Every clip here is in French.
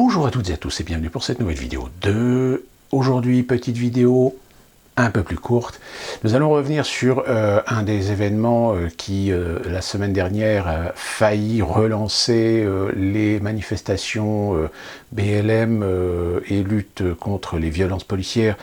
Bonjour à toutes et à tous et bienvenue pour cette nouvelle vidéo aujourd'hui, petite vidéo un peu plus courte. Nous allons revenir sur un des événements qui, la semaine dernière, a failli relancer les manifestations BLM et lutte contre les violences policières.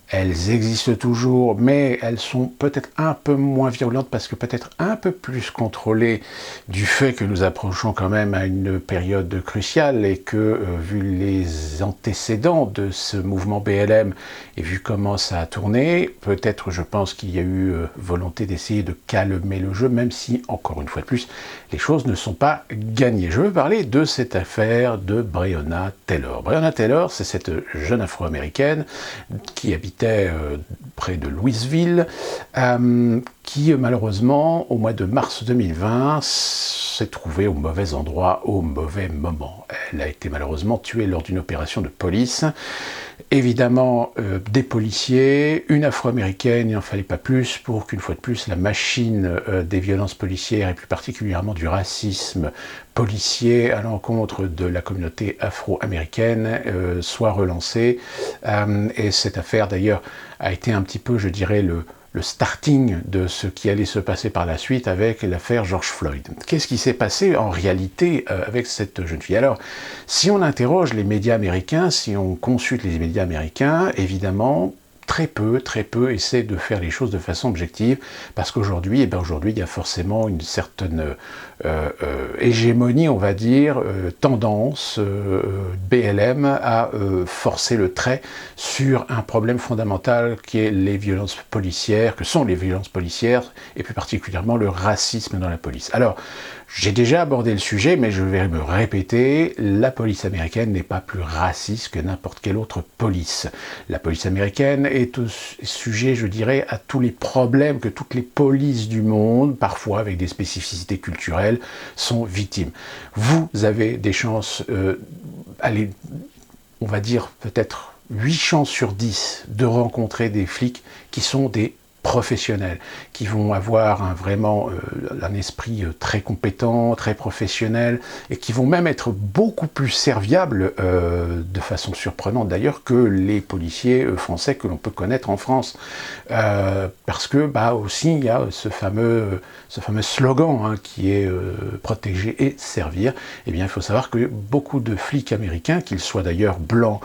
Elles existent toujours, mais elles sont peut-être un peu moins virulentes parce que peut-être un peu plus contrôlées du fait que nous approchons quand même à une période cruciale et que, vu les antécédents de ce mouvement BLM et vu comment ça a tourné, peut-être je pense qu'il y a eu volonté d'essayer de calmer le jeu, même si, encore une fois de plus, les choses ne sont pas gagnées. Je veux parler de cette affaire de Breonna Taylor. Breonna Taylor, c'est cette jeune afro-américaine qui habite près de Louisville, qui malheureusement, au mois de mars 2020, s'est trouvée au mauvais endroit, au mauvais moment. Elle a été malheureusement tuée lors d'une opération de police. Évidemment, des policiers, une afro-américaine, il n'en fallait pas plus pour qu'une fois de plus la machine des violences policières et plus particulièrement du racisme policier à l'encontre de la communauté afro-américaine soit relancée. Et cette affaire d'ailleurs a été un petit peu, je dirais, le starting de ce qui allait se passer par la suite avec l'affaire George Floyd. Qu'est-ce qui s'est passé en réalité avec cette jeune fille? Alors, si on interroge les médias américains, si on consulte les médias américains, évidemment, très peu essaient de faire les choses de façon objective, parce qu'aujourd'hui, il y a forcément une certaine hégémonie, on va dire, tendance BLM à forcer le trait sur un problème fondamental qui est les violences policières, que sont les violences policières, et plus particulièrement le racisme dans la police. Alors, j'ai déjà abordé le sujet, mais je vais me répéter, la police américaine n'est pas plus raciste que n'importe quelle autre police. La police américaine est sujet, je dirais, à tous les problèmes que toutes les polices du monde, parfois avec des spécificités culturelles, sont victimes. Vous avez des chances, on va dire peut-être 8 chances sur 10 de rencontrer des flics qui sont des professionnels, qui vont avoir vraiment un esprit très compétent, très professionnel, et qui vont même être beaucoup plus serviables, de façon surprenante d'ailleurs, que les policiers français que l'on peut connaître en France. Parce que, aussi, il y a ce fameux slogan qui est protéger et servir. Eh bien, il faut savoir que beaucoup de flics américains, qu'ils soient d'ailleurs blancs,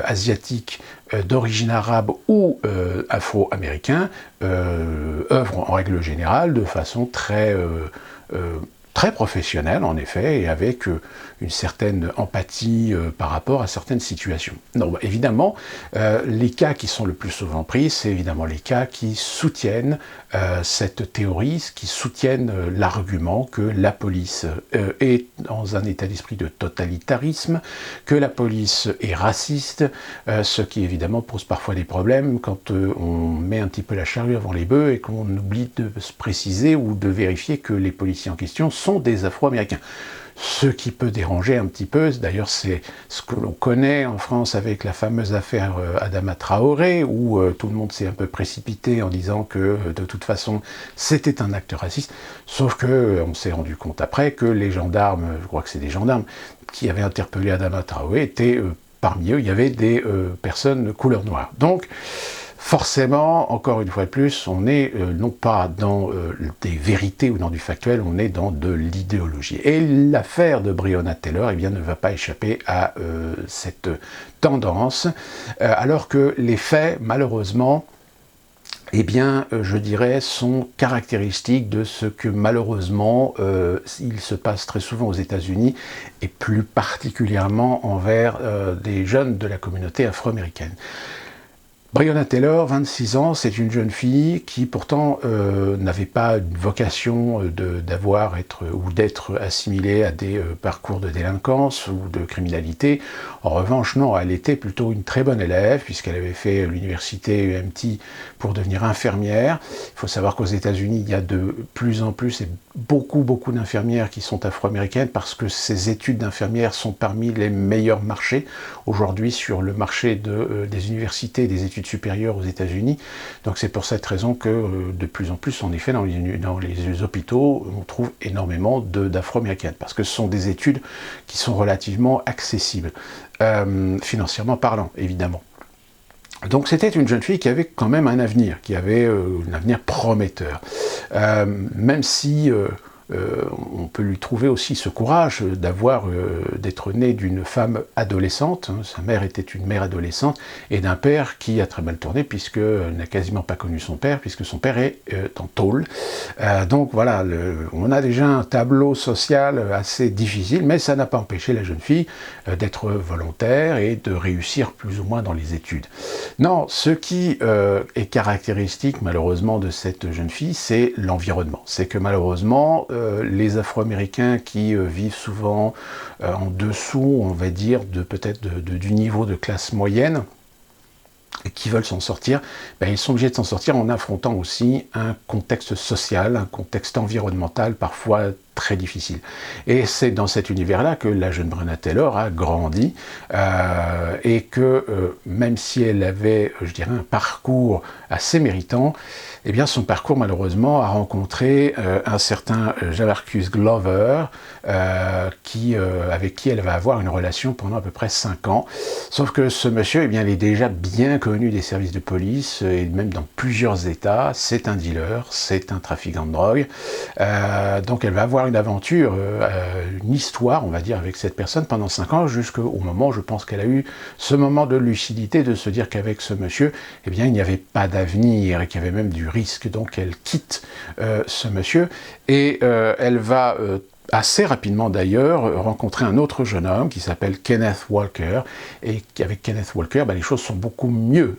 asiatiques, d'origine arabe ou afro-américain, œuvrent en règle générale de façon très professionnelle en effet, et avec une certaine empathie par rapport à certaines situations. Non, évidemment, les cas qui sont le plus souvent pris, c'est évidemment les cas qui soutiennent cette théorie, qui soutiennent l'argument que la police est dans un état d'esprit de totalitarisme, que la police est raciste, ce qui évidemment pose parfois des problèmes quand on met un petit peu la charrue avant les bœufs et qu'on oublie de se préciser ou de vérifier que les policiers en question sont des Afro-Américains. Ce qui peut déranger un petit peu, d'ailleurs c'est ce que l'on connaît en France avec la fameuse affaire Adama Traoré, où tout le monde s'est un peu précipité en disant que de toute façon c'était un acte raciste, sauf que on s'est rendu compte après que les gendarmes, je crois que c'est des gendarmes, qui avaient interpellé Adama Traoré, étaient parmi eux, il y avait des personnes de couleur noire. Donc, forcément, encore une fois de plus, on est non pas dans des vérités ou dans du factuel, on est dans de l'idéologie. Et l'affaire de Breonna Taylor, ne va pas échapper à cette tendance, alors que les faits, malheureusement, je dirais, sont caractéristiques de ce que malheureusement il se passe très souvent aux États-Unis et plus particulièrement envers des jeunes de la communauté afro-américaine. Breonna Taylor, 26 ans, c'est une jeune fille qui pourtant n'avait pas une vocation d'être assimilée à des parcours de délinquance ou de criminalité. En revanche, non, elle était plutôt une très bonne élève puisqu'elle avait fait l'université UMT pour devenir infirmière. Il faut savoir qu'aux États-Unis, il y a de plus en plus et beaucoup d'infirmières qui sont afro-américaines parce que ces études d'infirmières sont parmi les meilleurs marchés aujourd'hui sur le marché des universités et des études études supérieures aux États-Unis. Donc c'est pour cette raison que de plus en plus, en effet, dans les hôpitaux, on trouve énormément d'Afro-Américaines, parce que ce sont des études qui sont relativement accessibles, financièrement parlant, évidemment. Donc c'était une jeune fille qui avait quand même un avenir, qui avait un avenir prometteur. Même si on peut lui trouver aussi ce courage d'être née d'une femme adolescente, hein, sa mère était une mère adolescente, et d'un père qui a très mal tourné, puisqu'elle n'a quasiment pas connu son père, puisque son père est en tôle. Donc voilà, on a déjà un tableau social assez difficile, mais ça n'a pas empêché la jeune fille d'être volontaire et de réussir plus ou moins dans les études. Non, ce qui est caractéristique malheureusement de cette jeune fille, c'est l'environnement. C'est que malheureusement, les Afro-Américains qui vivent souvent en dessous, on va dire, du niveau de classe moyenne, et qui veulent s'en sortir, ils sont obligés de s'en sortir en affrontant aussi un contexte social, un contexte environnemental parfois très difficile. Et c'est dans cet univers-là que la jeune Breonna Taylor a grandi, et que même si elle avait, je dirais, un parcours assez méritant, eh bien son parcours malheureusement a rencontré un certain Jamarcus Glover, avec qui elle va avoir une relation pendant à peu près 5 ans. Sauf que ce monsieur, eh bien, il est déjà bien connu des services de police, et même dans plusieurs États. C'est un dealer, c'est un trafiquant de drogue. Donc elle va avoir une aventure, une histoire, on va dire, avec cette personne pendant 5 ans, jusqu'au moment, je pense qu'elle a eu ce moment de lucidité de se dire qu'avec ce monsieur, eh bien, il n'y avait pas d'avenir et qu'il y avait même du risque. Donc elle quitte ce monsieur et elle va assez rapidement d'ailleurs rencontrer un autre jeune homme qui s'appelle Kenneth Walker, et avec Kenneth Walker, les choses sont beaucoup mieux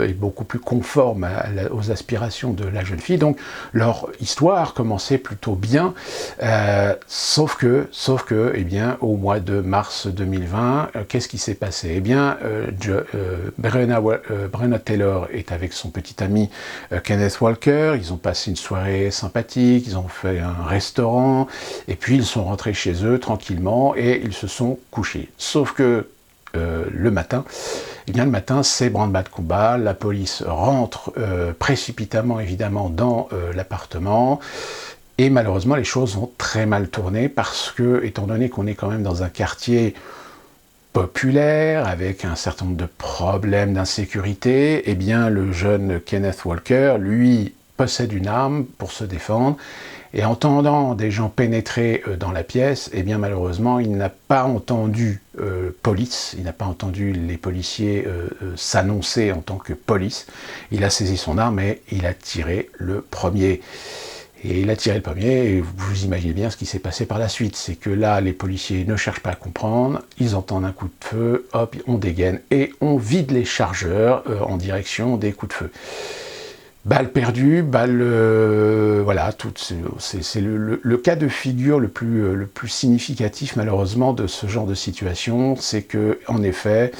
et beaucoup plus conformes aux aspirations de la jeune fille. Donc leur histoire commençait plutôt bien, sauf que, eh bien, au mois de mars 2020, qu'est-ce qui s'est passé? Eh bien, Breonna Taylor est avec son petit ami Kenneth Walker. Ils ont passé une soirée sympathique, ils ont fait un restaurant, et puis ils sont rentrés chez eux tranquillement et ils se sont couchés. Sauf que le matin, c'est branle-bas de combat, la police rentre précipitamment évidemment dans l'appartement, et malheureusement les choses ont très mal tourné, parce que, étant donné qu'on est quand même dans un quartier populaire, avec un certain nombre de problèmes d'insécurité, eh bien le jeune Kenneth Walker, lui, possède une arme pour se défendre, et entendant des gens pénétrer dans la pièce, eh bien malheureusement il n'a pas entendu police, il n'a pas entendu les policiers s'annoncer en tant que police. Il a saisi son arme et il a tiré le premier. Et il a tiré le premier, et vous imaginez bien ce qui s'est passé par la suite. C'est que là, les policiers ne cherchent pas à comprendre, ils entendent un coup de feu, hop, on dégaine, et on vide les chargeurs en direction des coups de feu. Balle perdue, voilà, c'est le cas de figure le plus significatif malheureusement de ce genre de situation, c'est que, en effet,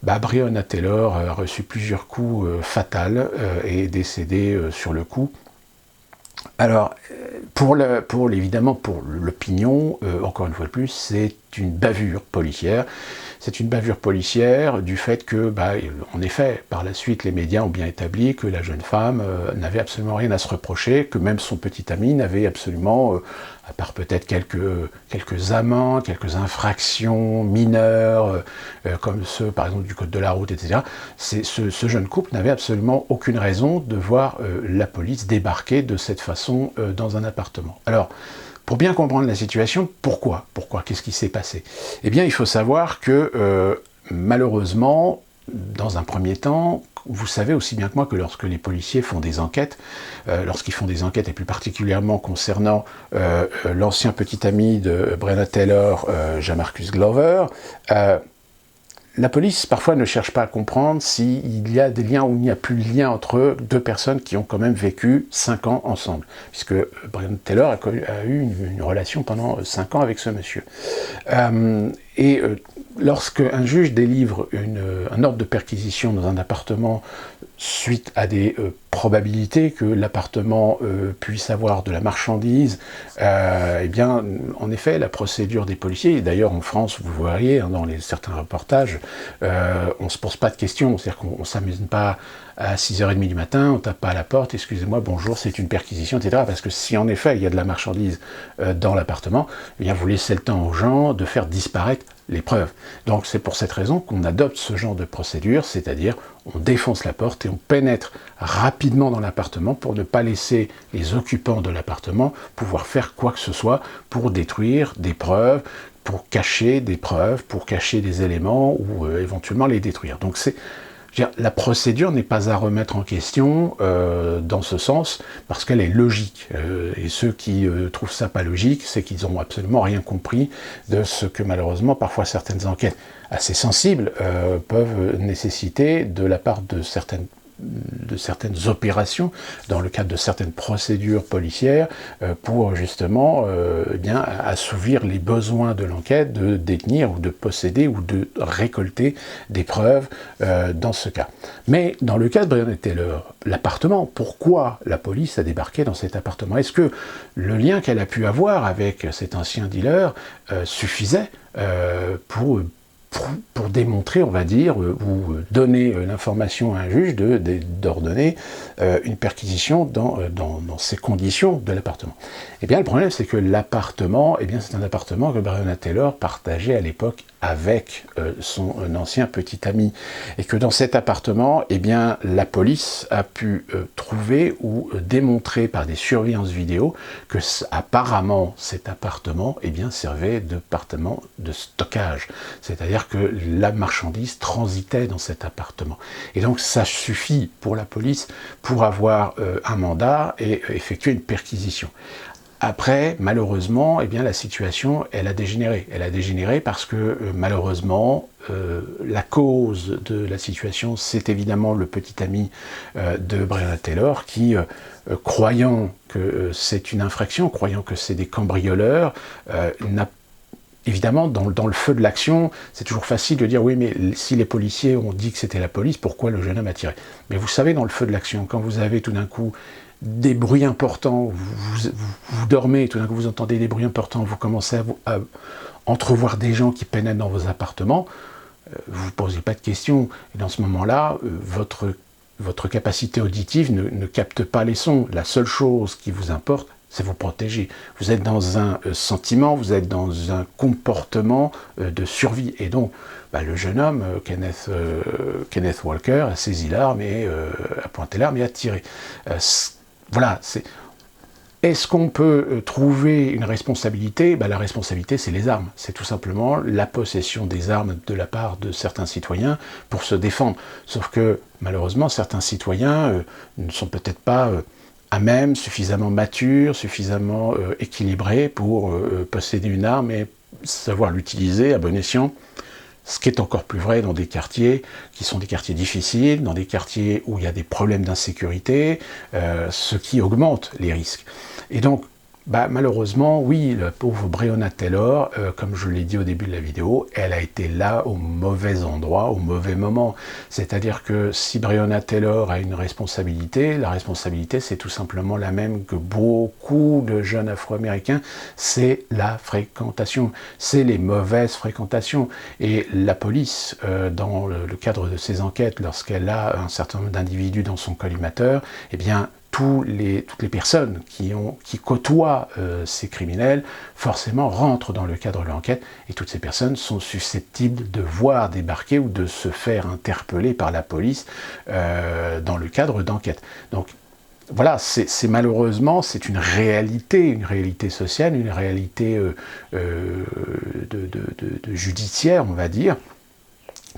Breonna Taylor a reçu plusieurs coups fatals et est décédée sur le coup. Alors, évidemment, pour l'opinion, encore une fois de plus, c'est une bavure policière. C'est une bavure policière du fait que, en effet, par la suite, les médias ont bien établi que la jeune femme n'avait absolument rien à se reprocher, que même son petit ami n'avait absolument, à part peut-être quelques amendes, quelques infractions mineures, comme ceux, par exemple, du code de la route, etc., ce jeune couple n'avait absolument aucune raison de voir la police débarquer de cette façon dans un appartement. Alors, pour bien comprendre la situation, pourquoi? Qu'est-ce qui s'est passé? Eh bien, il faut savoir que, malheureusement, dans un premier temps, vous savez aussi bien que moi que lorsque les policiers font des enquêtes, lorsqu'ils font des enquêtes, et plus particulièrement concernant l'ancien petit ami de Breonna Taylor, Jamarcus Glover, la police, parfois, ne cherche pas à comprendre s'il y a des liens ou il n'y a plus de lien entre deux personnes qui ont quand même vécu 5 ans ensemble. Puisque Breonna Taylor a eu une relation pendant 5 ans avec ce monsieur. Lorsque un juge délivre un ordre de perquisition dans un appartement suite à des probabilités que l'appartement puisse avoir de la marchandise, eh bien, en effet, la procédure des policiers, et d'ailleurs en France, vous voyez, hein, dans certains reportages, on ne se pose pas de questions, c'est-à-dire qu'on ne s'amuse pas à 6h30 du matin, on ne tape pas à la porte, excusez-moi, bonjour, c'est une perquisition, etc. Parce que si en effet il y a de la marchandise dans l'appartement, eh bien vous laissez le temps aux gens de faire disparaître les preuves. Donc c'est pour cette raison qu'on adopte ce genre de procédure, c'est-à-dire on défonce la porte et on pénètre rapidement dans l'appartement pour ne pas laisser les occupants de l'appartement pouvoir faire quoi que ce soit pour détruire des preuves, pour cacher des preuves, pour cacher des éléments ou éventuellement les détruire. Donc la procédure n'est pas à remettre en question dans ce sens, parce qu'elle est logique. Et ceux qui trouvent ça pas logique, c'est qu'ils n'ont absolument rien compris de ce que malheureusement, parfois certaines enquêtes assez sensibles peuvent nécessiter de la part de certaines opérations, dans le cadre de certaines procédures policières, pour justement bien assouvir les besoins de l'enquête, de détenir ou de posséder ou de récolter des preuves dans ce cas. Mais dans le cas de Breonna Taylor, l'appartement, pourquoi la police a débarqué dans cet appartement? Est-ce que le lien qu'elle a pu avoir avec cet ancien dealer suffisait pour démontrer, on va dire, ou donner l'information à un juge d'ordonner une perquisition dans ces conditions de l'appartement. Eh bien, le problème, c'est que l'appartement, eh bien, c'est un appartement que Breonna Taylor partageait à l'époque avec son ancien petit ami. Et que dans cet appartement, eh bien, la police a pu trouver ou démontrer par des surveillances vidéo que apparemment cet appartement, eh bien, servait d'appartement de stockage. C'est-à-dire que la marchandise transitait dans cet appartement. Et donc ça suffit pour la police pour avoir un mandat et effectuer une perquisition. Après, malheureusement, eh bien, la situation, elle a dégénéré. Elle a dégénéré parce que, malheureusement, la cause de la situation, c'est évidemment le petit ami de Breonna Taylor qui, croyant que c'est une infraction, croyant que c'est des cambrioleurs, n'a évidemment, dans le feu de l'action, c'est toujours facile de dire « oui, mais si les policiers ont dit que c'était la police, pourquoi le jeune homme a tiré ?» Mais vous savez, dans le feu de l'action, quand vous avez tout d'un coup des bruits importants, vous dormez, et tout d'un coup vous entendez des bruits importants, vous commencez à entrevoir des gens qui pénètrent dans vos appartements, vous ne posez pas de questions. Et dans ce moment-là, votre capacité auditive ne capte pas les sons. La seule chose qui vous importe, c'est vous protéger. Vous êtes dans un sentiment, vous êtes dans un comportement de survie. Et donc, le jeune homme, Kenneth Walker, a saisi l'arme et a pointé l'arme et a tiré. Voilà, est-ce qu'on peut trouver une responsabilité? La responsabilité, c'est les armes. C'est tout simplement la possession des armes de la part de certains citoyens pour se défendre. Sauf que, malheureusement, certains citoyens ne sont peut-être pas à même, suffisamment matures, suffisamment équilibrés pour posséder une arme et savoir l'utiliser à bon escient. Ce qui est encore plus vrai dans des quartiers qui sont des quartiers difficiles, dans des quartiers où il y a des problèmes d'insécurité, ce qui augmente les risques. Et donc, malheureusement, oui, la pauvre Breonna Taylor, comme je l'ai dit au début de la vidéo, elle a été là au mauvais endroit, au mauvais moment. C'est-à-dire que si Breonna Taylor a une responsabilité, la responsabilité c'est tout simplement la même que beaucoup de jeunes Afro-Américains, c'est la fréquentation, c'est les mauvaises fréquentations. Et la police, dans le cadre de ses enquêtes, lorsqu'elle a un certain nombre d'individus dans son collimateur, eh bien, toutes les personnes qui côtoient ces criminels, forcément rentrent dans le cadre de l'enquête, et toutes ces personnes sont susceptibles de voir débarquer ou de se faire interpeller par la police dans le cadre d'enquête. Donc voilà, c'est malheureusement, c'est une réalité sociale, une réalité de judiciaire, on va dire,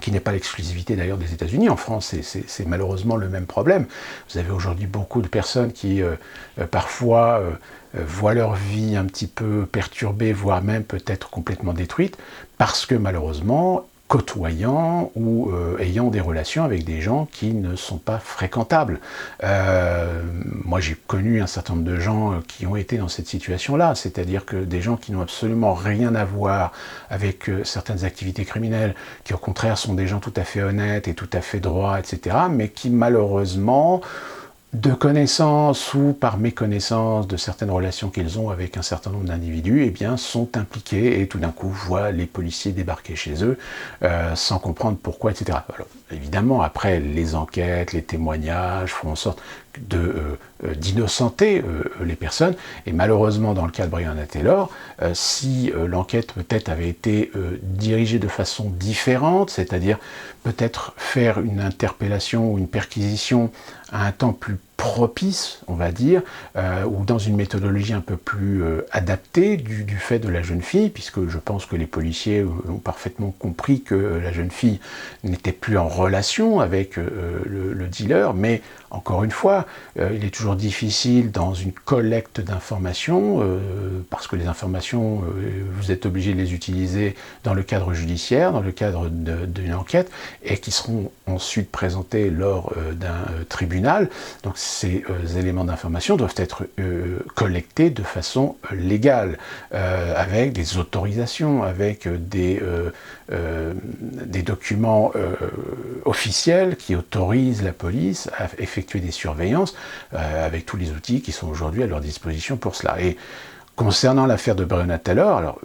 qui n'est pas l'exclusivité d'ailleurs des États-Unis. En France, c'est malheureusement le même problème. Vous avez aujourd'hui beaucoup de personnes qui, parfois, voient leur vie un petit peu perturbée, voire même peut-être complètement détruite, parce que malheureusement, côtoyant ou ayant des relations avec des gens qui ne sont pas fréquentables. Moi, j'ai connu un certain nombre de gens qui ont été dans cette situation-là, c'est-à-dire que des gens qui n'ont absolument rien à voir avec certaines activités criminelles, qui au contraire sont des gens tout à fait honnêtes et tout à fait droits, etc., mais qui malheureusement, de connaissance ou par méconnaissance de certaines relations qu'ils ont avec un certain nombre d'individus, eh bien, sont impliqués et tout d'un coup voient les policiers débarquer chez eux sans comprendre pourquoi, etc. Alors, évidemment, après, les enquêtes, les témoignages font en sorte d'innocenter les personnes. Et malheureusement, dans le cas de Breonna Taylor, si l'enquête peut-être avait été dirigée de façon différente, c'est-à-dire peut-être faire une interpellation ou une perquisition à un temps plus propice, on va dire, ou dans une méthodologie un peu plus adaptée du fait de la jeune fille, puisque je pense que les policiers ont parfaitement compris que la jeune fille n'était plus en relation avec le dealer, mais encore une fois, il est toujours difficile dans une collecte d'informations, parce que les informations, vous êtes obligé de les utiliser dans le cadre judiciaire, dans le cadre d'une enquête, et qui seront ensuite présentés lors d'un tribunal. Donc ces éléments d'information doivent être collectés de façon légale, avec des autorisations, avec des documents officiels qui autorisent la police à effectuer des surveillances, avec tous les outils qui sont aujourd'hui à leur disposition pour cela. Et concernant l'affaire de Breonna Taylor, alors,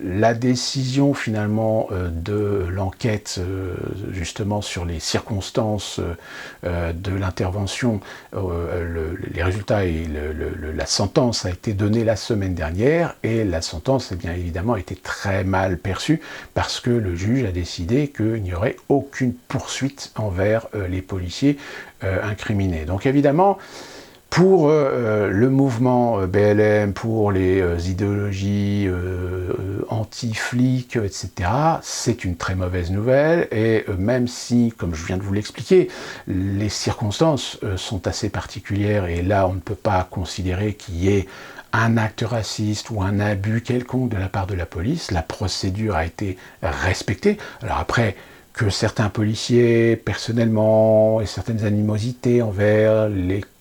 la décision finalement de l'enquête justement sur les circonstances de l'intervention, les résultats et la sentence a été donnée la semaine dernière, et la sentence, eh bien évidemment, a été très mal perçue parce que le juge a décidé qu'il n'y aurait aucune poursuite envers les policiers incriminés. Donc évidemment, pour le mouvement BLM, pour les idéologies anti-flics, etc., c'est une très mauvaise nouvelle, et même si, comme je viens de vous l'expliquer, les circonstances sont assez particulières, et là on ne peut pas considérer qu'il y ait un acte raciste ou un abus quelconque de la part de la police, la procédure a été respectée. Alors après, que certains policiers, personnellement, aient certaines animosités envers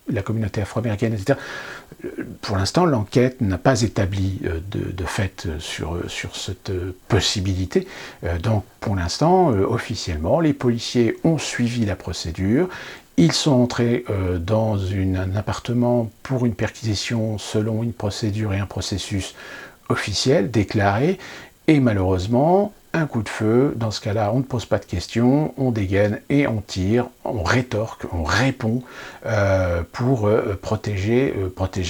la communauté afro-américaine, etc. Pour l'instant, l'enquête n'a pas établi de fait sur cette possibilité. Donc, pour l'instant, officiellement, les policiers ont suivi la procédure. Ils sont entrés dans un appartement pour une perquisition selon une procédure et un processus officiel, déclaré, et malheureusement, un coup de feu, dans ce cas-là, on ne pose pas de questions, on dégaine et on tire, on rétorque, on répond pour protéger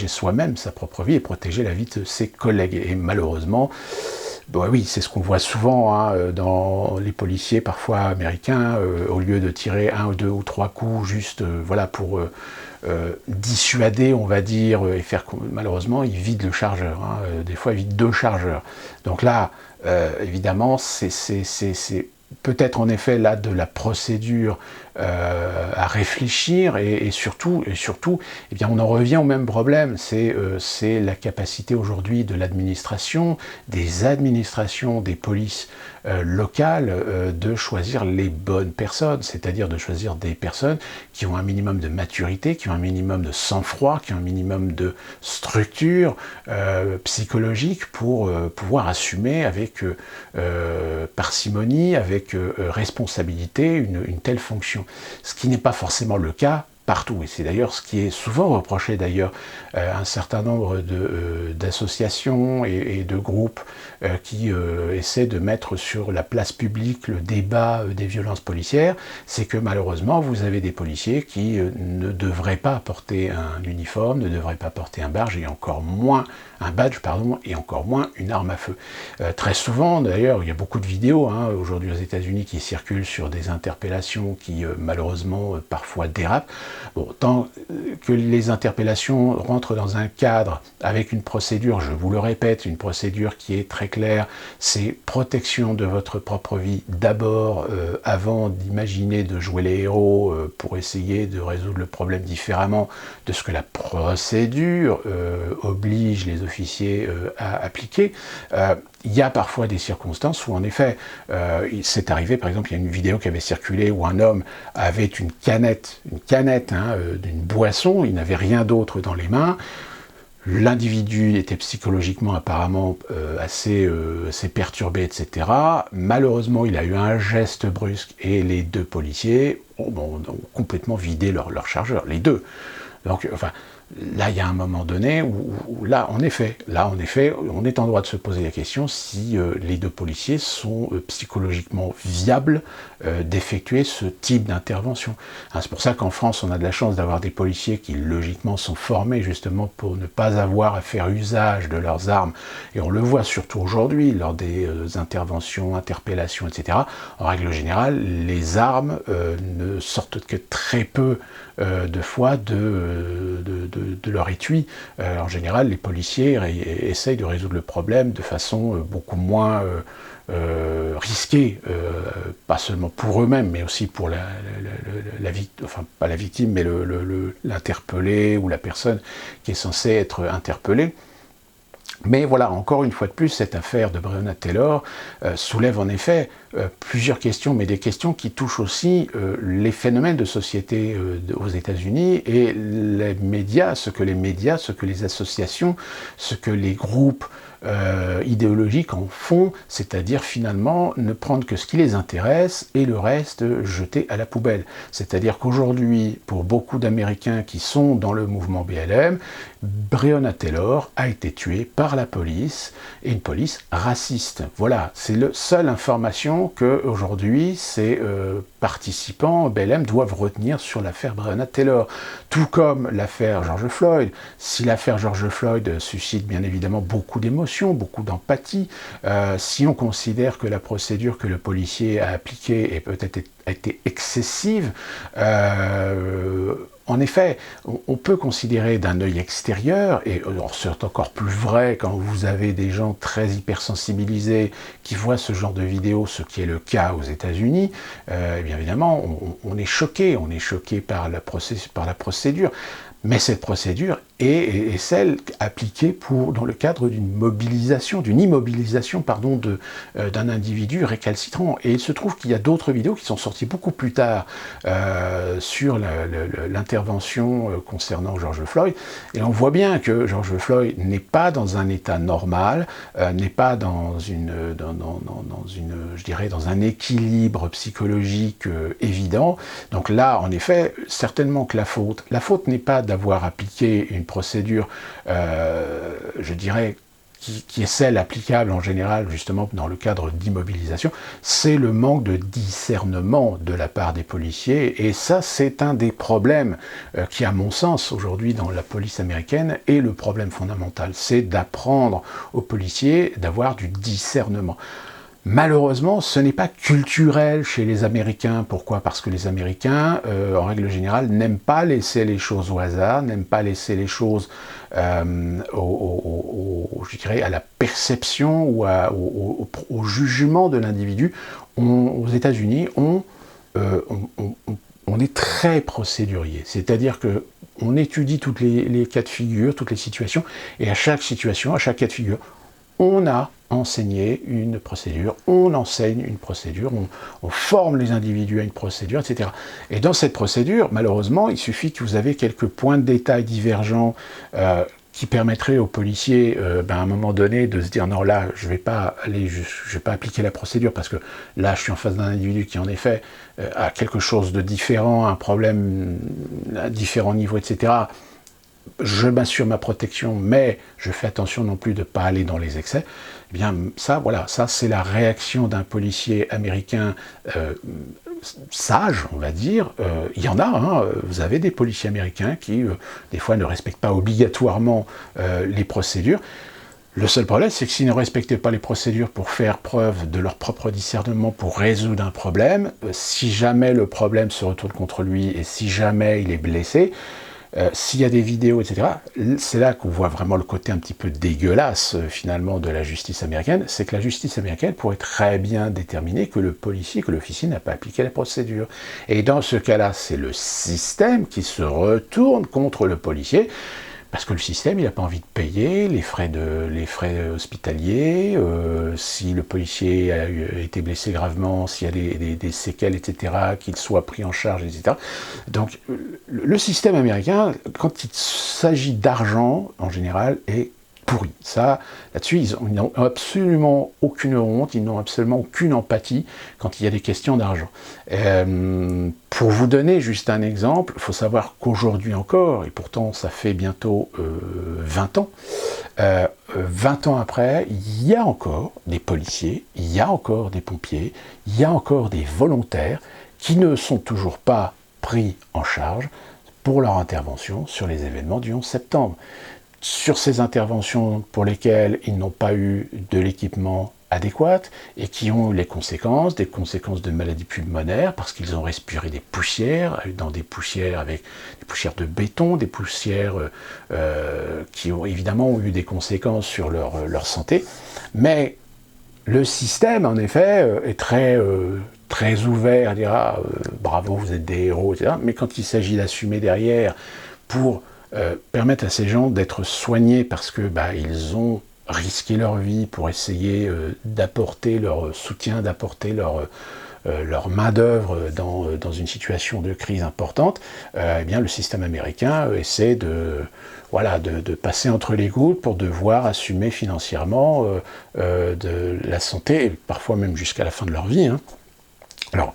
soi-même, sa propre vie, et protéger la vie de ses collègues. Et malheureusement, bon, oui, c'est ce qu'on voit souvent dans les policiers, parfois américains, au lieu de tirer un ou deux ou trois coups, juste voilà, pour dissuader, on va dire, et faire, malheureusement, ils vident le chargeur. Des fois, ils vident deux chargeurs. Donc là, évidemment, c'est peut-être en effet là de la procédure à réfléchir, et surtout, eh bien, on en revient au même problème, c'est la capacité aujourd'hui de l'administration, des administrations, des polices locales, de choisir les bonnes personnes, c'est-à-dire de choisir des personnes qui ont un minimum de maturité, qui ont un minimum de sang-froid, qui ont un minimum de structure psychologique pour pouvoir assumer avec parcimonie, avec responsabilité une telle fonction. Ce qui n'est pas forcément le cas partout, et c'est d'ailleurs ce qui est souvent reproché d'ailleurs à un certain nombre d'associations et de groupes qui essaient de mettre sur la place publique le débat des violences policières, c'est que malheureusement vous avez des policiers qui ne devraient pas porter un uniforme, ne devraient pas porter un badge, et encore moins et encore moins une arme à feu. Très souvent, d'ailleurs, il y a beaucoup de vidéos aujourd'hui aux États-Unis qui circulent sur des interpellations qui malheureusement parfois dérapent. Bon, tant que les interpellations rentrent dans un cadre avec une procédure, je vous le répète, une procédure qui est très claire, c'est protection de votre propre vie d'abord, avant d'imaginer de jouer les héros pour essayer de résoudre le problème différemment de ce que la procédure oblige les officiers à appliquer. il y a parfois des circonstances où, en effet, c'est arrivé, par exemple, il y a une vidéo qui avait circulé où un homme avait une canette d'une boisson, il n'avait rien d'autre dans les mains. L'individu était psychologiquement apparemment assez perturbé, etc. Malheureusement, il a eu un geste brusque et les deux policiers ont complètement vidé leur chargeur, les deux. Donc, enfin, là, il y a un moment donné où là, en effet, on est en droit de se poser la question si les deux policiers sont psychologiquement viables d'effectuer ce type d'intervention. Hein, c'est pour ça qu'en France, on a de la chance d'avoir des policiers qui, logiquement, sont formés justement pour ne pas avoir à faire usage de leurs armes. Et on le voit surtout aujourd'hui, lors des interventions, interpellations, etc. En règle générale, les armes ne sortent que très peu de fois de leur étui. En général, les policiers essayent de résoudre le problème de façon beaucoup moins risquée, pas seulement pour eux-mêmes, mais aussi pour la victime, enfin pas la victime, mais l'interpellé ou la personne qui est censée être interpellée. Mais voilà, encore une fois de plus, cette affaire de Breonna Taylor soulève en effet plusieurs questions, mais des questions qui touchent aussi les phénomènes de société aux États-Unis et les médias, ce que les associations, ce que les groupes idéologiques en font, c'est-à-dire finalement ne prendre que ce qui les intéresse et le reste jeter à la poubelle. C'est-à-dire qu'aujourd'hui, pour beaucoup d'Américains qui sont dans le mouvement BLM, Breonna Taylor a été tuée par la police, et une police raciste. Voilà, c'est la seule information qu'aujourd'hui ces participants BLM doivent retenir sur l'affaire Breonna Taylor. Tout comme l'affaire George Floyd. Si l'affaire George Floyd suscite bien évidemment beaucoup d'émotions, beaucoup d'empathie, si on considère que la procédure que le policier a appliquée est peut-être été excessive, en effet, on peut considérer d'un œil extérieur, et c'est encore plus vrai quand vous avez des gens très hypersensibilisés qui voient ce genre de vidéos, ce qui est le cas aux États-Unis, bien évidemment, on est choqué par la procédure. Mais cette procédure est celle appliquée dans le cadre d'une immobilisation d'un individu récalcitrant. Et il se trouve qu'il y a d'autres vidéos qui sont sorties beaucoup plus tard sur l'intervention concernant George Floyd. Et on voit bien que George Floyd n'est pas dans un état normal, n'est pas dans un équilibre psychologique évident. Donc là, en effet, certainement que la faute n'est pas d'avoir appliqué une procédure, je dirais, qui est celle applicable en général justement dans le cadre d'immobilisation, c'est le manque de discernement de la part des policiers, et ça c'est un des problèmes qui, à mon sens, aujourd'hui dans la police américaine est le problème fondamental, c'est d'apprendre aux policiers d'avoir du discernement. Malheureusement, ce n'est pas culturel chez les Américains. Pourquoi ? Parce que les Américains, en règle générale, n'aiment pas laisser les choses au hasard, n'aiment pas laisser les choses je dirais, à la perception ou au jugement de l'individu. Aux États-Unis, on est très procédurier. C'est-à-dire que on étudie tous les cas de figure, toutes les situations, et à chaque situation, à chaque cas de figure, on a enseigné une procédure, on enseigne une procédure, on forme les individus à une procédure, etc. Et dans cette procédure, malheureusement, il suffit que vous avez quelques points de détail divergents qui permettraient aux policiers, à un moment donné, de se dire non, là, je vais pas appliquer la procédure parce que là, je suis en face d'un individu qui, en effet, a quelque chose de différent, un problème à différents niveaux, etc. Je m'assure ma protection, mais je fais attention non plus de ne pas aller dans les excès. Eh bien, ça c'est la réaction d'un policier américain sage, on va dire. Il y en a, vous avez des policiers américains qui, des fois, ne respectent pas obligatoirement les procédures. Le seul problème, c'est que s'ils ne respectaient pas les procédures pour faire preuve de leur propre discernement pour résoudre un problème, si jamais le problème se retourne contre lui et si jamais il est blessé, s'il y a des vidéos, etc., c'est là qu'on voit vraiment le côté un petit peu dégueulasse, finalement, de la justice américaine, c'est que la justice américaine pourrait très bien déterminer que le policier, que l'officier n'a pas appliqué la procédure. Et dans ce cas-là, c'est le système qui se retourne contre le policier, parce que le système, il n'a pas envie de payer les frais hospitaliers, si le policier a été blessé gravement, s'il y a des séquelles, etc., qu'il soit pris en charge, etc. Donc, le système américain, quand il s'agit d'argent, en général, est pourri. Ça, là-dessus, ils n'ont absolument aucune honte, ils n'ont absolument aucune empathie quand il y a des questions d'argent. Pour vous donner juste un exemple, il faut savoir qu'aujourd'hui encore, et pourtant ça fait bientôt 20 ans, 20 ans après, il y a encore des policiers, il y a encore des pompiers, il y a encore des volontaires qui ne sont toujours pas pris en charge pour leur intervention sur les événements du 11 septembre. Sur ces interventions pour lesquelles ils n'ont pas eu de l'équipement adéquat et qui ont eu des conséquences de maladies pulmonaires parce qu'ils ont respiré des poussières, dans des poussières avec des poussières de béton, des poussières qui ont évidemment eu des conséquences sur leur santé. Mais le système, en effet, est très ouvert, dira bravo, vous êtes des héros, etc. Mais quand il s'agit d'assumer derrière pour permettre à ces gens d'être soignés parce que ils ont risqué leur vie pour essayer d'apporter leur soutien, d'apporter leur main-d'œuvre dans une situation de crise importante, eh bien le système américain essaie de passer entre les gouttes pour devoir assumer financièrement de la santé, et parfois même jusqu'à la fin de leur vie. Hein. Alors,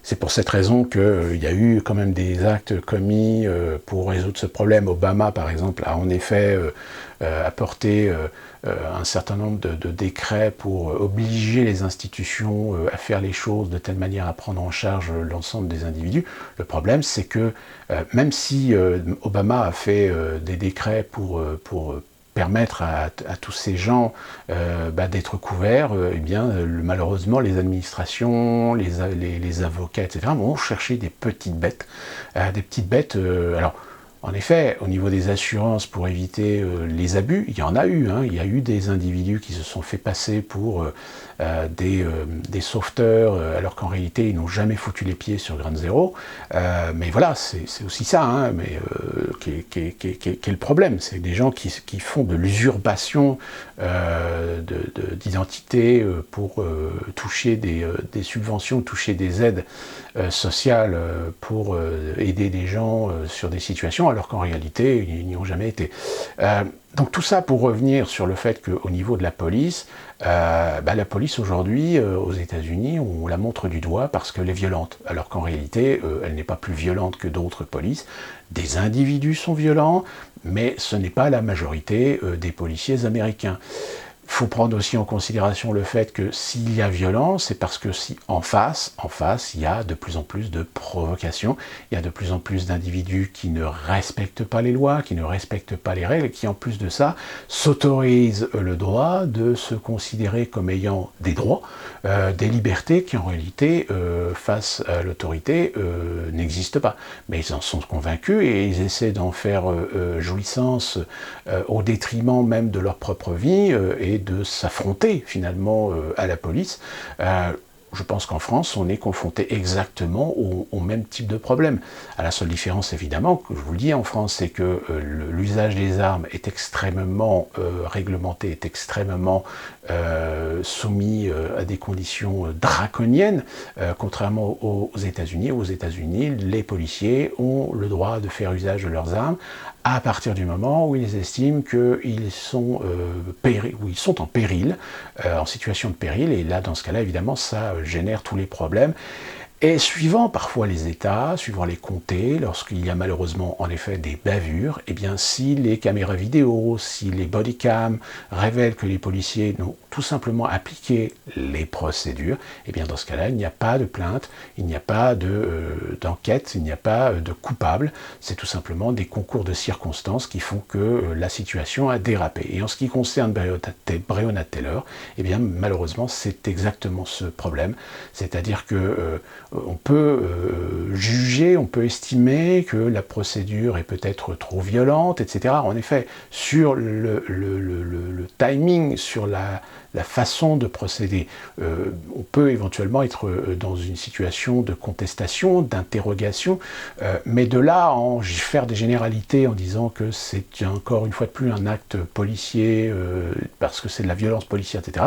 c'est pour cette raison qu'il y a eu quand même des actes commis pour résoudre ce problème. Obama, par exemple, a en effet apporté un certain nombre de décrets pour obliger les institutions à faire les choses de telle manière à prendre en charge l'ensemble des individus. Le problème, c'est que même si Obama a fait des décrets pour permettre à tous ces gens d'être couverts, eh bien, malheureusement, les administrations, les avocats, etc., vont chercher des petites bêtes. Alors, en effet, au niveau des assurances, pour éviter les abus, il y en a eu. Hein, il y a eu des individus qui se sont fait passer pour des sauveteurs, alors qu'en réalité, ils n'ont jamais foutu les pieds sur Ground Zero. Mais voilà, c'est aussi ça, hein, qui est le problème. C'est des gens qui font de l'usurpation d'identité pour toucher des subventions, toucher des aides sociales pour aider des gens sur des situations, alors qu'en réalité, ils n'y ont jamais été. Donc tout ça pour revenir sur le fait qu'au niveau de la police aujourd'hui aux États-Unis, on la montre du doigt parce qu'elle est violente, alors qu'en réalité, elle n'est pas plus violente que d'autres polices. Des individus sont violents, mais ce n'est pas la majorité des policiers américains. Il faut prendre aussi en considération le fait que s'il y a violence, c'est parce que si en face, il y a de plus en plus de provocations, il y a de plus en plus d'individus qui ne respectent pas les lois, qui ne respectent pas les règles, et qui en plus de ça s'autorisent le droit de se considérer comme ayant des droits, des libertés qui en réalité, face à l'autorité, n'existent pas. Mais ils en sont convaincus et ils essaient d'en faire jouissance au détriment même de leur propre vie et de s'affronter finalement à la police. Je pense qu'en France, on est confronté exactement au même type de problème. À la seule différence, évidemment, que je vous le dis en France, c'est que l'usage des armes est extrêmement réglementé, est extrêmement soumis à des conditions draconiennes, contrairement aux États-Unis. Aux États-Unis, les policiers ont le droit de faire usage de leurs armes à partir du moment où ils estiment qu'ils sont, en péril, en situation de péril, et là, dans ce cas-là, évidemment, ça génère tous les problèmes. Et suivant parfois les États, suivant les comtés, lorsqu'il y a malheureusement en effet des bavures, eh bien si les caméras vidéo, si les bodycams révèlent que les policiers n'ont tout simplement appliqué les procédures, eh bien dans ce cas-là, il n'y a pas de plainte, il n'y a pas d'enquête, il n'y a pas de coupable, c'est tout simplement des concours de circonstances qui font que la situation a dérapé. Et en ce qui concerne Breonna Taylor, eh bien malheureusement c'est exactement ce problème, c'est-à-dire que on peut juger, on peut estimer que la procédure est peut-être trop violente, etc. En effet, sur le timing, sur la façon de procéder, on peut éventuellement être dans une situation de contestation, d'interrogation, mais de là à en faire des généralités en disant que c'est encore une fois de plus un acte policier parce que c'est de la violence policière, etc.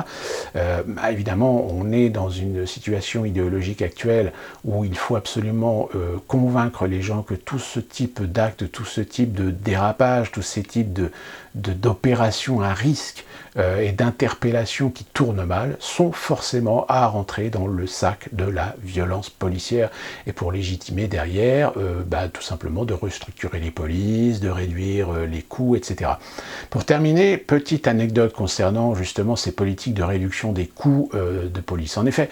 Évidemment, on est dans une situation idéologique actuelle où il faut absolument convaincre les gens que tout ce type d'actes, tout ce type de dérapage, tous ces types d'opérations à risque et d'interpellations qui tournent mal sont forcément à rentrer dans le sac de la violence policière et pour légitimer derrière tout simplement de restructurer les polices, de réduire les coûts, etc. Pour terminer, petite anecdote concernant justement ces politiques de réduction des coûts de police. En effet,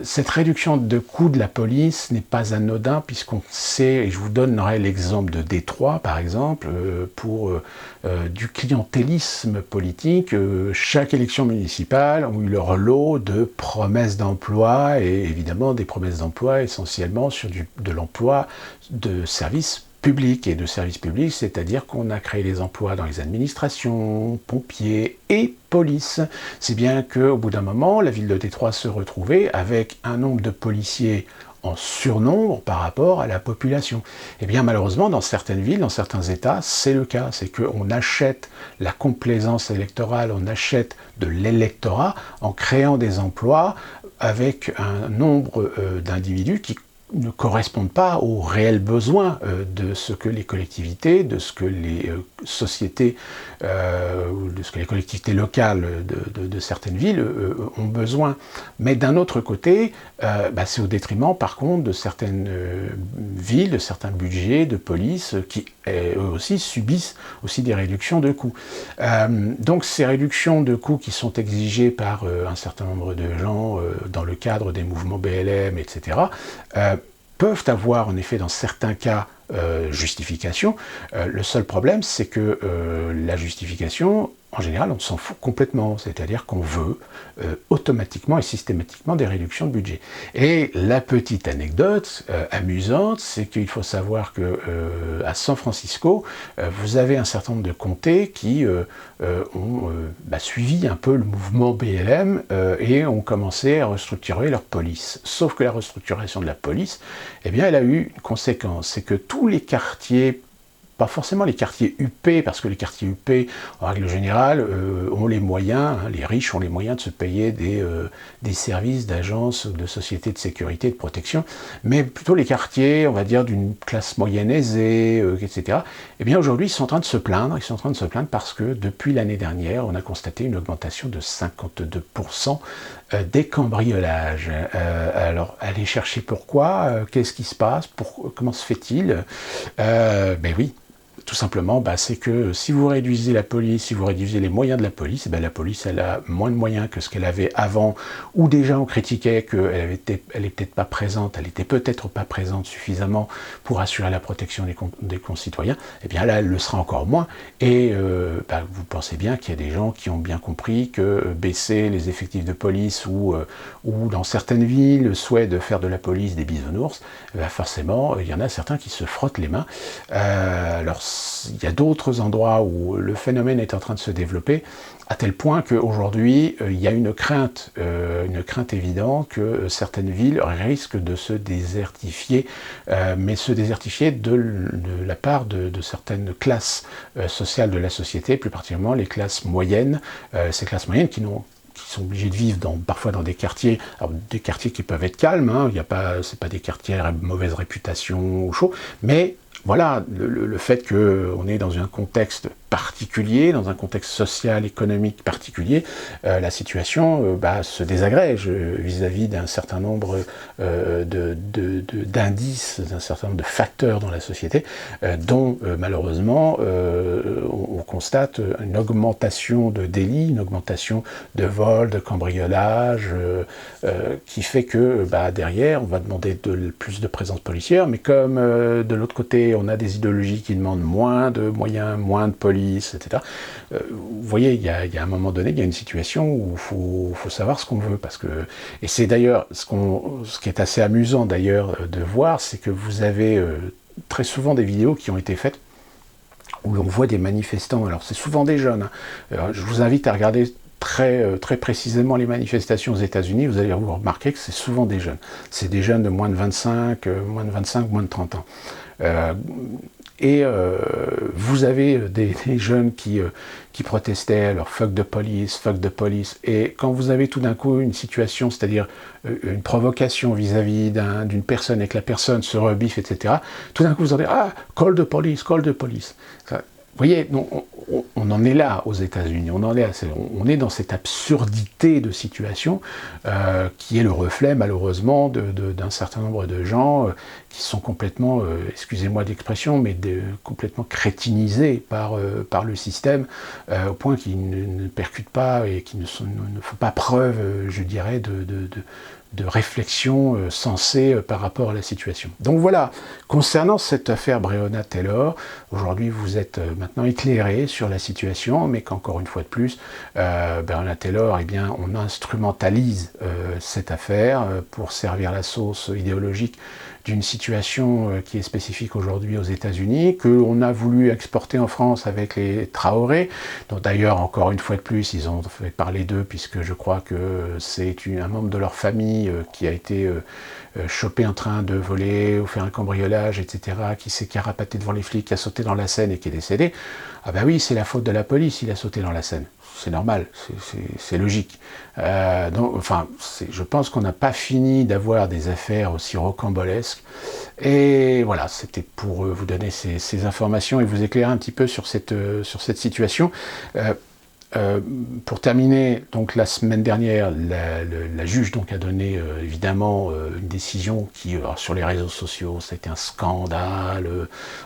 cette réduction de coûts de la police n'est pas anodin puisqu'on sait, et je vous donnerai l'exemple de Détroit par exemple, pour du clientélisme politique, chaque élection municipale ont eu leur lot de promesses d'emploi et évidemment des promesses d'emploi essentiellement sur de l'emploi de services public et de services publics, c'est-à-dire qu'on a créé des emplois dans les administrations, pompiers et police. C'est bien qu'au bout d'un moment, la ville de Détroit se retrouvait avec un nombre de policiers en surnombre par rapport à la population. Et bien malheureusement, dans certaines villes, dans certains États, c'est le cas. C'est qu'on achète la complaisance électorale, on achète de l'électorat en créant des emplois avec un nombre d'individus qui ne correspondent pas aux réels besoins de ce que les collectivités, de ce que les sociétés, de ce que les collectivités locales de certaines villes ont besoin. Mais d'un autre côté, c'est au détriment par contre de certaines villes, de certains budgets de police qui eux aussi subissent aussi des réductions de coûts. Donc ces réductions de coûts qui sont exigées par un certain nombre de gens dans le cadre des mouvements BLM, etc., peuvent avoir en effet dans certains cas justification. Le seul problème, c'est que la justification, en général, on s'en fout complètement. C'est-à-dire qu'on veut automatiquement et systématiquement des réductions de budget. Et la petite anecdote amusante, c'est qu'il faut savoir que à San Francisco, vous avez un certain nombre de comtés qui ont suivi un peu le mouvement BLM et ont commencé à restructurer leur police. Sauf que la restructuration de la police, eh bien, elle a eu une conséquence. C'est que tous les quartiers, pas forcément les quartiers UP, parce que les quartiers UP, en règle générale, ont les moyens, les riches ont les moyens de se payer des services d'agences, de sociétés de sécurité, de protection, mais plutôt les quartiers, on va dire, d'une classe moyenne aisée, etc. Eh bien aujourd'hui, ils sont en train de se plaindre, parce que depuis l'année dernière, on a constaté une augmentation de 52% des cambriolages. Alors, allez chercher pourquoi, qu'est-ce qui se passe, comment se fait-il oui, tout simplement, c'est que si vous réduisez la police, si vous réduisez les moyens de la police, la police, elle a moins de moyens que ce qu'elle avait avant, ou déjà on critiquait qu'elle était peut-être pas présente, elle était peut-être pas présente suffisamment pour assurer la protection des concitoyens, et bien là, elle le sera encore moins, et vous pensez bien qu'il y a des gens qui ont bien compris que baisser les effectifs de police, ou dans certaines villes, le souhait de faire de la police des bisounours, forcément, il y en a certains qui se frottent les mains. Alors, il y a d'autres endroits où le phénomène est en train de se développer, à tel point qu'aujourd'hui, il y a une crainte évidente que certaines villes risquent de se désertifier, mais se désertifier de la part de certaines classes sociales de la société, plus particulièrement les classes moyennes, ces classes moyennes qui sont obligés de vivre parfois dans des quartiers qui peuvent être calmes, c'est pas des quartiers à mauvaise réputation ou chaud, mais voilà, le fait qu'on est dans un contexte particulier, dans un contexte social, économique particulier, la situation se désagrège vis-à-vis d'un certain nombre d'indices, d'un certain nombre de facteurs dans la société, dont malheureusement on constate une augmentation de délits, une augmentation de vols, de cambriolages, qui fait que derrière on va demander plus de présence policière, mais comme de l'autre côté on a des idéologies qui demandent moins de moyens, moins de police, police, etc. Vous voyez, il y a un moment donné, il y a une situation où il faut savoir ce qu'on veut, parce que, et c'est d'ailleurs ce qui est assez amusant d'ailleurs de voir, c'est que vous avez très souvent des vidéos qui ont été faites où on voit des manifestants, alors c'est souvent des jeunes, hein. Alors, je vous invite à regarder très précisément les manifestations aux États-Unis, vous allez vous remarquer que c'est souvent des jeunes. C'est des jeunes de moins de 25, moins de 30 ans. Vous avez des jeunes qui protestaient, alors fuck the police, et quand vous avez tout d'un coup une situation, c'est-à-dire une provocation vis-à-vis d'une personne et que la personne se rebiffe, etc., tout d'un coup vous entendez « Ah, call the police ». Vous voyez, on en est là aux États-Unis, on est dans cette absurdité de situation qui est le reflet malheureusement d'un certain nombre de gens qui sont complètement, excusez-moi d'expression, mais complètement crétinisés par le système au point qu'ils ne percutent pas et qui ne font pas preuve, je dirais, de réflexion sensée par rapport à la situation. Donc voilà, concernant cette affaire Breonna Taylor, aujourd'hui vous êtes maintenant éclairé sur la situation, mais qu'encore une fois de plus, Breonna Taylor, eh bien, on instrumentalise cette affaire pour servir la sauce idéologique d'une situation qui est spécifique aujourd'hui aux États-Unis, que l'on a voulu exporter en France avec les Traoré, dont d'ailleurs, encore une fois de plus, ils ont fait parler d'eux, puisque je crois que c'est un membre de leur famille qui a été chopé en train de voler ou faire un cambriolage, etc., qui s'est carapaté devant les flics, qui a sauté dans la Seine et qui est décédé. Ah ben oui, c'est la faute de la police, il a sauté dans la Seine. C'est normal, c'est logique. Je pense qu'on n'a pas fini d'avoir des affaires aussi rocambolesques. Et voilà, c'était pour vous donner ces informations et vous éclairer un petit peu sur cette situation. Pour terminer, donc la semaine dernière, la juge donc a donné évidemment une décision qui, sur les réseaux sociaux, ça a été un scandale.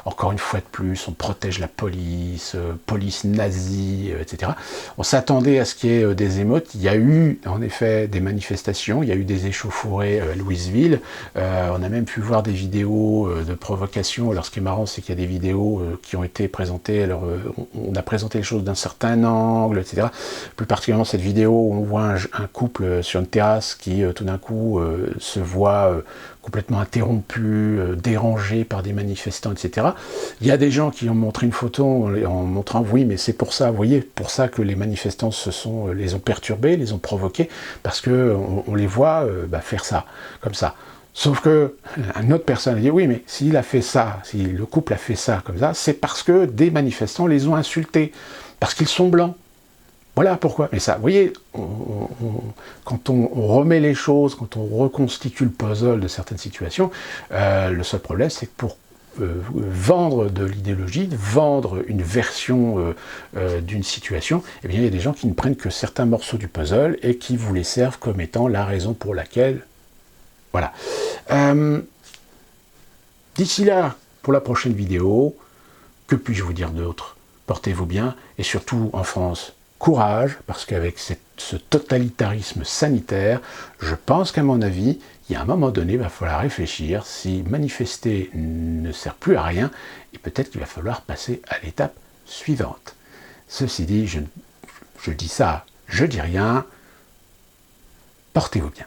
Encore une fois de plus, on protège la police, police nazie, etc. On s'attendait à ce qu'il y ait des émeutes. Il y a eu en effet des manifestations, il y a eu des échauffourées à Louisville. On a même pu voir des vidéos de provocation. Alors ce qui est marrant, c'est qu'il y a des vidéos qui ont été présentées. Alors on a présenté les choses d'un certain angle, etc. Plus particulièrement cette vidéo où on voit un couple sur une terrasse qui tout d'un coup se voit complètement interrompu, dérangé par des manifestants, etc. Il y a des gens qui ont montré une photo en montrant, oui, mais c'est pour ça, vous voyez, pour ça que les manifestants les ont perturbés, les ont provoqués, parce que on les voit faire ça, comme ça. Sauf que une autre personne a dit, oui, mais s'il a fait ça, si le couple a fait ça comme ça, c'est parce que des manifestants les ont insultés, parce qu'ils sont blancs. Voilà pourquoi. Mais ça, vous voyez, quand on remet les choses, quand on reconstitue le puzzle de certaines situations, le seul problème, c'est que pour vendre de l'idéologie, vendre une version d'une situation, eh bien, il y a des gens qui ne prennent que certains morceaux du puzzle et qui vous les servent comme étant la raison pour laquelle... Voilà. D'ici là, pour la prochaine vidéo, que puis-je vous dire d'autre? Portez-vous bien, et surtout en France, courage, parce qu'avec ce totalitarisme sanitaire, je pense qu'à mon avis, il y a un moment donné, il va falloir réfléchir si manifester ne sert plus à rien, et peut-être qu'il va falloir passer à l'étape suivante. Ceci dit, je dis ça, je dis rien, portez-vous bien.